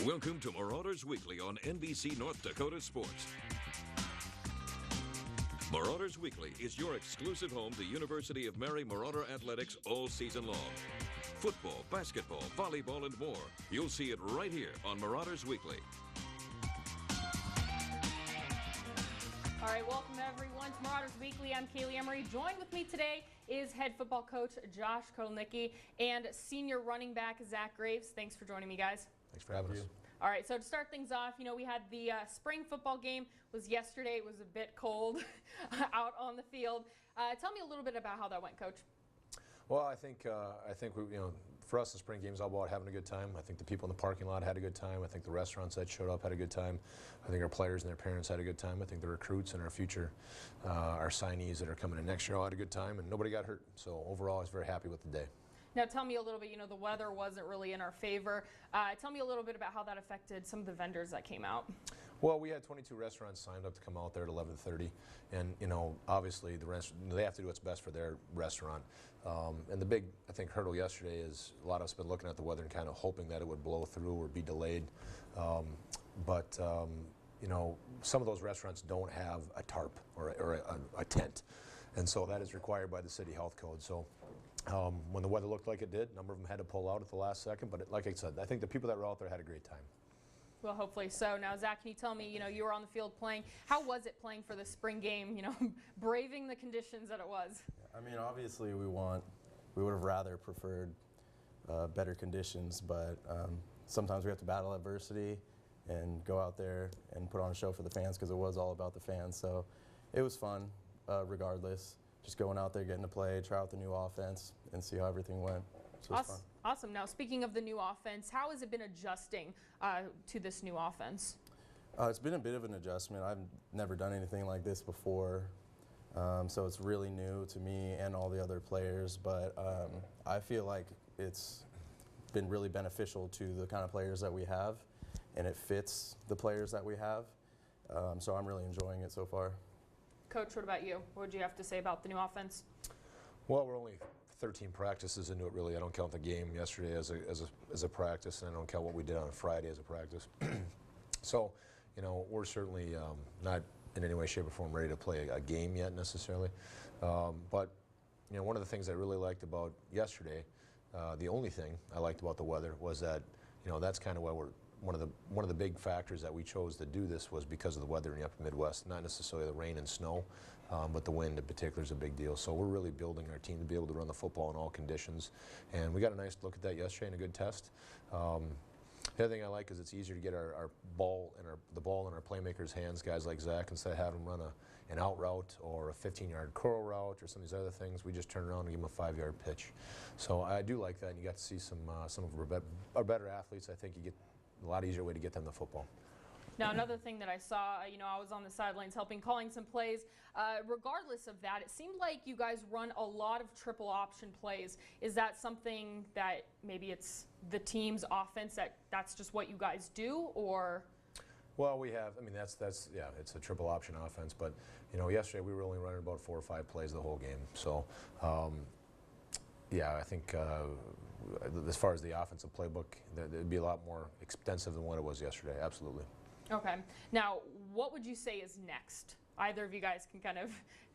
Welcome to Marauders Weekly on NBC North Dakota Sports. Marauders Weekly is your exclusive home to University of Emery Marauder athletics all season long. Football, basketball, volleyball, and more. You'll see it right here on Marauders Weekly. All right, welcome everyone to Marauders Weekly. I'm Kaleigh Emery. Joined with me today is head football coach Josh Kaleigh and senior running back Zach Graves. Thanks for joining me, guys. Thanks for having us. All right, so to start things off, we had the spring football game was yesterday. It was a bit cold out on the field. Tell me a little bit about how that went, Coach. Well, I think we, for us, the spring game is all about having a good time. I think the people in the parking lot had a good time. I think the restaurants that showed up had a good time. I think our players and their parents had a good time. I think the recruits and our future, our signees that are coming in next year all had a good time, and nobody got hurt. So overall, I was very happy with the day. Now tell me a little bit, the weather wasn't really in our favor. Tell me a little bit about how that affected some of the vendors that came out. Well, we had 22 restaurants signed up to come out there at 11:30, and obviously they have to do what's best for their restaurant. And the big, I think, hurdle yesterday is a lot of us have been looking at the weather and kind of hoping that it would blow through or be delayed. But some of those restaurants don't have a tarp or a tent, and so that is required by the city health code. So. When the weather looked like it did, a number of them had to pull out at the last second, but like I said, I think the people that were out there had a great time. Well, hopefully so. Now, Zach, can you tell me, you were on the field playing. How was it playing for the spring game, braving the conditions that it was? I mean, obviously we would have rather preferred better conditions, but sometimes we have to battle adversity and go out there and put on a show for the fans because it was all about the fans. So it was fun regardless. Just going out there, getting to play, try out the new offense, and see how everything went. So awesome. Awesome. Now, speaking of the new offense, how has it been adjusting to this new offense? It's been a bit of an adjustment. I've never done anything like this before, so it's really new to me and all the other players. But I feel like it's been really beneficial to the kind of players that we have, and it fits the players that we have. So I'm really enjoying it so far. Coach, what about you? What would you have to say about the new offense? Well, we're only 13 practices into it, really. I don't count the game yesterday as a practice, and I don't count what we did on Friday as a practice. So, we're certainly not in any way, shape, or form ready to play a game yet necessarily. But, one of the things I really liked about yesterday, the only thing I liked about the weather was that, that's kind of why one of the big factors that we chose to do this was because of the weather in the upper Midwest, not necessarily the rain and snow, but the wind in particular is a big deal. So we're really building our team to be able to run the football in all conditions, and we got a nice look at that yesterday and a good test. The other thing I like is it's easier to get the ball in our playmakers' hands, guys like Zach, instead of having them run an out route or a 15-yard curl route or some of these other things. We just turn around and give them a 5-yard pitch. So I do like that, and you got to see some of our better athletes. I think you get a lot easier way to get them the football. Now, another thing that I saw, I was on the sidelines calling some plays. Regardless of that, it seemed like you guys run a lot of triple option plays. Is that something that maybe it's the team's offense that's just what you guys do, or? Well, we have. I mean, that's yeah. It's a triple option offense, but yesterday we were only running about 4 or 5 plays the whole game. So. Yeah, I think as far as the offensive playbook, it'd be a lot more extensive than what it was yesterday, absolutely. Okay. Now, what would you say is next? Either of you guys can kind of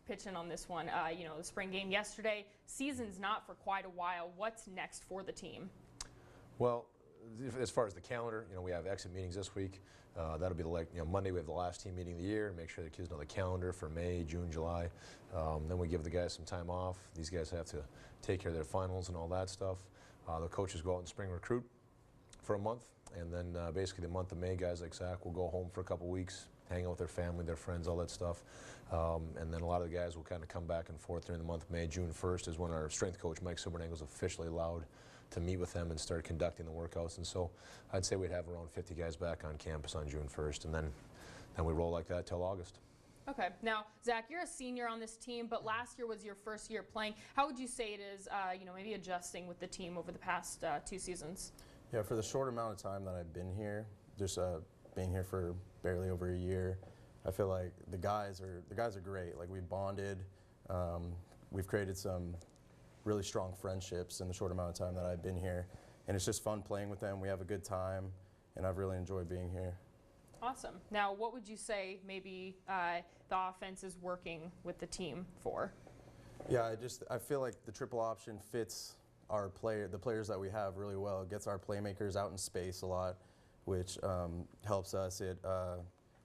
pitch in on this one. The spring game yesterday, season's not for quite a while. What's next for the team? Well, as far as the calendar, we have exit meetings this week. That'll be Monday we have the last team meeting of the year, make sure the kids know the calendar for May, June, July. Then we give the guys some time off. These guys have to take care of their finals and all that stuff. The coaches go out and spring recruit for a month, and then basically the month of May, guys like Zach will go home for a couple weeks, hang out with their family, their friends, all that stuff. And then a lot of the guys will kind of come back and forth during the month of May. June 1st is when our strength coach, Mike Silbernagel, is officially allowed to meet with them and start conducting the workouts. And so I'd say we'd have around 50 guys back on campus on June 1st, and then we roll like that till August. Okay. Now, Zach, you're a senior on this team, but last year was your first year playing. How would you say it is, maybe adjusting with the team over the past 2 seasons? Yeah, for the short amount of time that I've been here, just being here for barely over a year, I feel like the guys are great. Like, we bonded. We've created some really strong friendships in the short amount of time that I've been here, and it's just fun playing with them. We have a good time, and I've really enjoyed being here. Awesome. Now, what would you say maybe the offense is working with the team for? Yeah, I feel like the triple option fits the players that we have really well. It gets our playmakers out in space a lot, which helps us.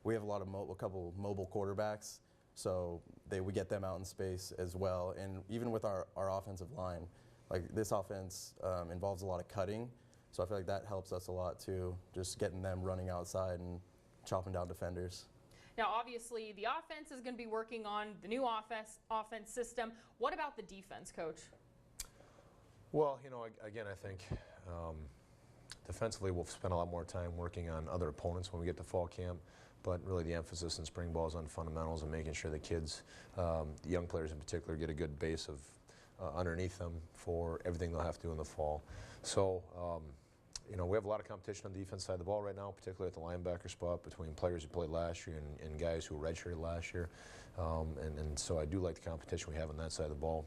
We have a couple mobile quarterbacks, so we get them out in space as well. And even with our offensive line, like this offense involves a lot of cutting, so I feel like that helps us a lot too, just getting them running outside and chopping down defenders. Now, obviously, the offense is going to be working on the new offense system. What about the defense, Coach? Well, again, I think defensively we'll spend a lot more time working on other opponents when we get to fall camp, but really the emphasis in spring ball is on fundamentals and making sure the kids, the young players in particular, get a good base of underneath them for everything they'll have to do in the fall. So, we have a lot of competition on the defense side of the ball right now, particularly at the linebacker spot between players who played last year and guys who redshirted last year. And so I do like the competition we have on that side of the ball.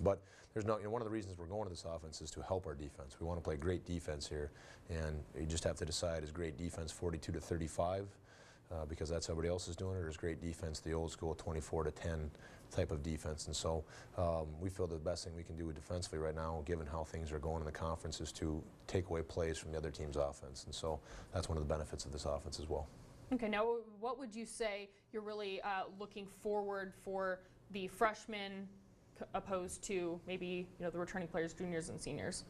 But there's one of the reasons we're going to this offense is to help our defense. We want to play great defense here, and you just have to decide, is great defense 42-35 because that's how everybody else is doing it, or is great defense the old school 24-10 type of defense? And so we feel the best thing we can do defensively right now, given how things are going in the conference, is to take away plays from the other team's offense. And so that's one of the benefits of this offense as well. Okay, now what would you say you're really looking forward for the freshmen opposed to maybe the returning players, juniors and seniors?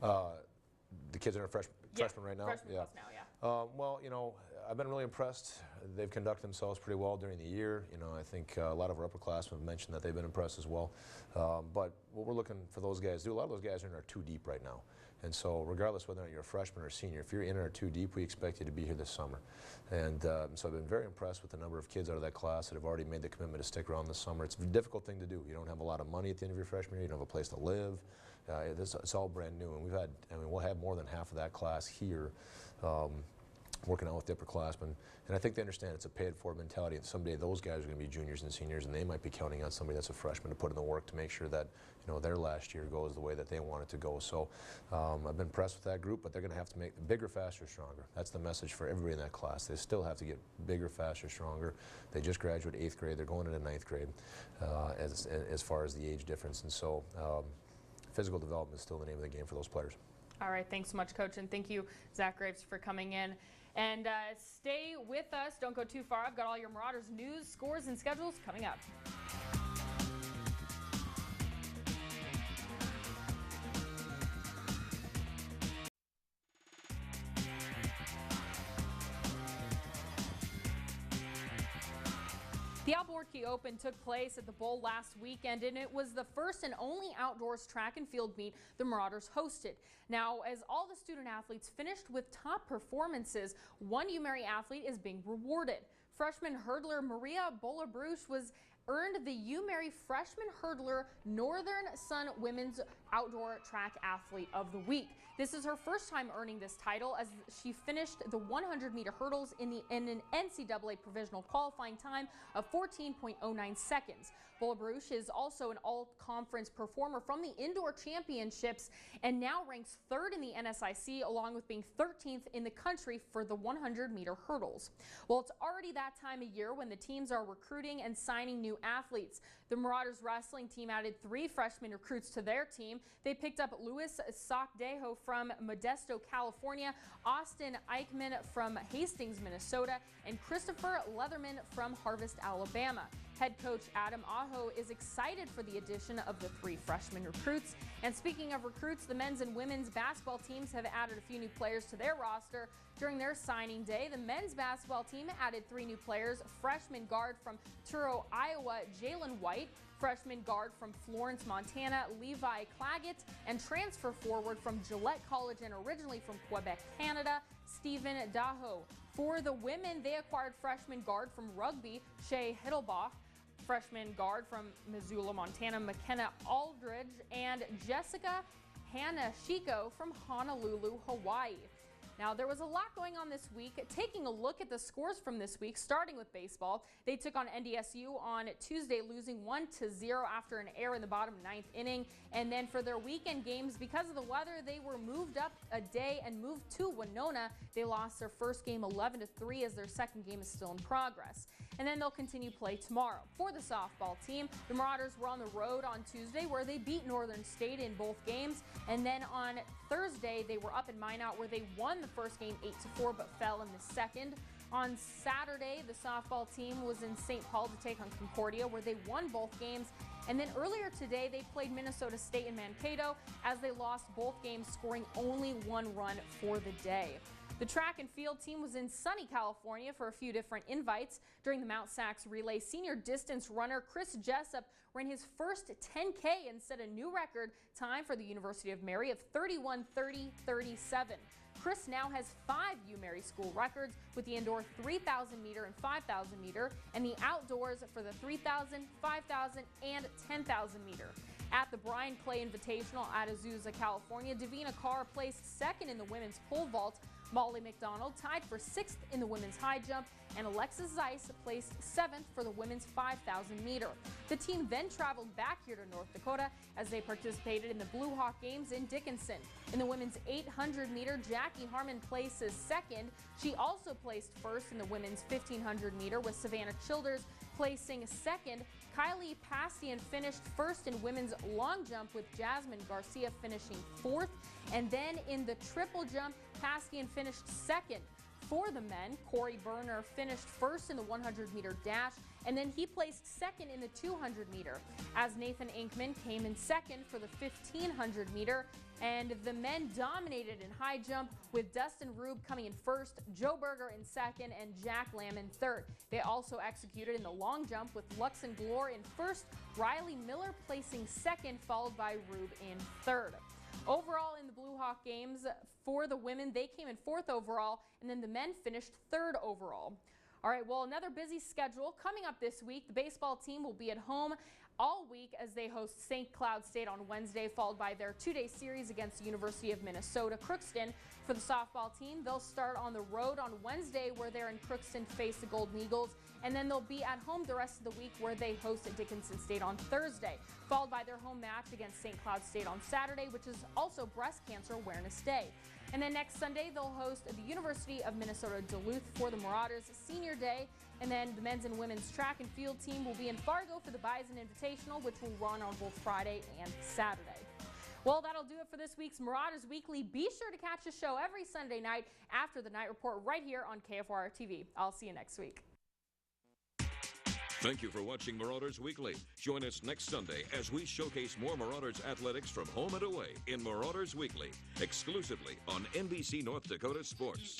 The kids that are freshmen right now? Freshman plus now, yeah. Well, I've been really impressed. They've conducted themselves pretty well during the year. I think a lot of our upperclassmen have mentioned that they've been impressed as well. But what we're looking for those guys to do, a lot of those guys are in our 2 deep right now. And so regardless whether or not you're a freshman or a senior, if you're in our 2 deep, we expect you to be here this summer. And so I've been very impressed with the number of kids out of that class that have already made the commitment to stick around this summer. It's a difficult thing to do. You don't have a lot of money at the end of your freshman year. You don't have a place to live. It's all brand new. And we'll have more than half of that class here working out with the upperclassmen. And I think they understand it's a paid-for mentality, and someday those guys are going to be juniors and seniors, and they might be counting on somebody that's a freshman to put in the work to make sure that their last year goes the way that they want it to go. So I've been impressed with that group, but they're going to have to make bigger, faster, stronger. That's the message for everybody in that class. They still have to get bigger, faster, stronger. They just graduated 8th grade. They're going into 9th grade as far as the age difference. And so physical development is still the name of the game for those players. All right, thanks so much, Coach, and thank you, Zach Graves, for coming in. And stay with us. Don't go too far. I've got all your Marauders news, scores, and schedules coming up. The Albuquerque Open took place at the Bowl last weekend, and it was the first and only outdoors track and field meet the Marauders hosted. Now, as all the student athletes finished with top performances, one Emery athlete is being rewarded. Freshman hurdler Maria Bolabruch earned the Emery Freshman Hurdler Northern Sun Women's Outdoor Track Athlete of the Week. This is her first time earning this title, as she finished the 100-meter hurdles in an NCAA provisional qualifying time of 14.09 seconds. Bolabruch is also an all-conference performer from the indoor championships and now ranks 3rd in the NSIC, along with being 13th in the country for the 100-meter hurdles. Well, it's already that time of year when the teams are recruiting and signing new athletes. The Marauders wrestling team added 3 freshman recruits to their team. They picked up Luis Socdejo from Modesto, California, Austin Eichmann from Hastings, Minnesota, and Christopher Leatherman from Harvest, Alabama. Head coach Adam Aho is excited for the addition of the 3 freshman recruits. And speaking of recruits, the men's and women's basketball teams have added a few new players to their roster during their signing day. The men's basketball team added 3 new players: freshman guard from Truro, Iowa, Jalen White, freshman guard from Florence, Montana, Levi Claggett, and transfer forward from Gillette College and originally from Quebec, Canada, Stephen Daho. For the women, they acquired freshman guard from Rugby, Shea Hittelbach, freshman guard from Missoula, Montana, McKenna Aldridge, and Jessica Hanashiko from Honolulu, Hawaii. Now, there was a lot going on this week. Taking a look at the scores from this week, starting with baseball, they took on NDSU on Tuesday, losing 1-0 after an error in the bottom 9th inning. And then for their weekend games, because of the weather, they were moved up a day and moved to Winona. They lost their first game 11-3 as their second game is still in progress. And then they'll continue play tomorrow. For the softball team, the Marauders were on the road on Tuesday where they beat Northern State in both games. And then on Thursday, they were up in Minot where they won the first game 8-4 but fell in the second. On Saturday, the softball team was in St. Paul to take on Concordia where they won both games. And then earlier today, they played Minnesota State in Mankato as they lost both games, scoring only 1 run for the day. The track and field team was in sunny California for a few different invites. During the Mount Sax relay, senior distance runner Chris Jessup ran his first 10K and set a new record time for the University of Mary of 31:30:37. Chris now has 5 UMary school records with the indoor 3,000 meter and 5,000 meter and the outdoors for the 3,000, 5,000 and 10,000 meter. At the Brian Clay Invitational at Azusa, California, Davina Carr placed second in the women's pole vault. Molly McDonald tied for 6th in the women's high jump, and Alexis Zeiss placed 7th for the women's 5,000 meter. The team then traveled back here to North Dakota as they participated in the Blue Hawk Games in Dickinson. In the women's 800 meter, Jackie Harmon places 2nd. She also placed 1st in the women's 1,500 meter with Savannah Childers placing 2nd. Kaleigh Pastian finished 1st in women's long jump with Jasmine Garcia finishing 4th. And then in the triple jump, Pastian finished 2nd. For the men, Corey Berner finished 1st in the 100 meter dash, and then he placed 2nd in the 200 meter, as Nathan Inkman came in 2nd for the 1,500 meter. And the men dominated in high jump with Dustin Rube coming in 1st, Joe Berger in 2nd, and Jack Lamb in 3rd. They also executed in the long jump with Luxon Glore in 1st, Riley Miller placing 2nd, followed by Rube in 3rd. Overall in the Blue Hawk Games, for the women, they came in 4th overall, and then the men finished 3rd overall. All right, well, another busy schedule coming up this week. The baseball team will be at home all week as they host St. Cloud State on Wednesday, followed by their 2-day series against the University of Minnesota Crookston. For the softball team, they'll start on the road on Wednesday where they're in Crookston to face the Golden Eagles, and then they'll be at home the rest of the week where they host at Dickinson State on Thursday, followed by their home match against St. Cloud State on Saturday, which is also Breast Cancer Awareness Day. And then next Sunday, they'll host the University of Minnesota Duluth for the Marauders Senior Day. And then the men's and women's track and field team will be in Fargo for the Bison Invitational, which will run on both Friday and Saturday. Well, that'll do it for this week's Marauders Weekly. Be sure to catch the show every Sunday night after the night report right here on KFYR-TV. I'll see you next week. Thank you for watching Marauders Weekly. Join us next Sunday as we showcase more Marauders athletics from home and away in Marauders Weekly, exclusively on NBC North Dakota Sports.